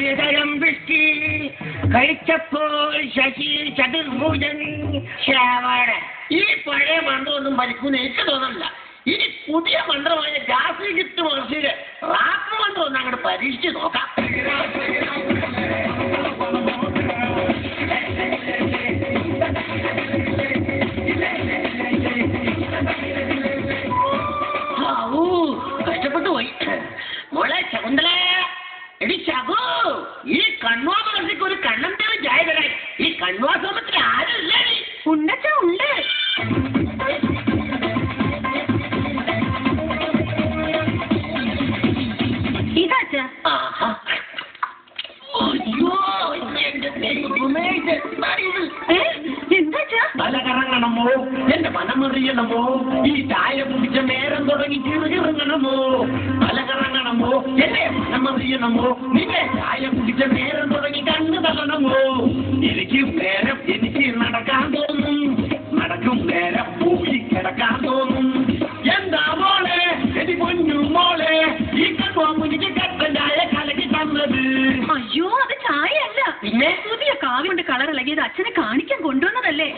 പലതരം വൃഷ്ടി കഴിച്ചപ്പോൾ ശശി ചതുർഭുജൻ ശ്രാവണ. ഈ പഴയ മന്ത്രമൊന്നും ഭരിക്കുന്ന എനിക്ക് തോന്നുന്നില്ല. ഇനി പുതിയ മന്ത്രമായ ജാസിഗിത്ത് മഹർഷിയുടെ റാപ്പ് മന്ത്രം ഒന്ന് അങ്ങോട്ട് പരീക്ഷിച്ച് നോക്കാം. കഷ്ടപ്പെട്ടു പോയി. മോളെ ശകുന്തള, എടി ശകു, ഈ കണ്വാ മഹർഷിക്ക് ഒരു കണ്ണന്തേവൻ ചായ തരാൻ ഈ കണ്വാ സോമത്തിൽ ആരും ഇല്ലേ? ഉണ്ടച്ച ഉണ്ട്. ഇതാച്ച. അയ്യോ എന്റെ ദൈവമേ, തല കറങ്ങണമോ, എന്റെ മനമറിയണമോ, ഈ ചായ കുടിച്ച നേരം തുടങ്ങി കിറങ്ങണമോ? തല കറങ്ങണമോ, എന്റെ മനമറിയണമോ, നിന്നെ ചായ കുടിച്ച നേരം തുടങ്ങി കണ്ണു തള്ളണമോ? എനിക്ക് നടക്കാൻ തോന്നും, നടക്കും നേരം പോയി കിടക്കാൻ തോന്നും. എന്താ മോളെ, എടി പൊന്നു മോളെ, ഈ കണ്ണുക്ക് കട്ടൻ ചായ കലക്കി തന്നത്? അയ്യോ, അത് ചായയല്ല, പിന്നെ പുതിയ കാവ്യ കൊണ്ട് കളർ ഇളകിയത് അച്ഛനെ കാണിക്കാൻ കൊണ്ടുവന്നതല്ലേ.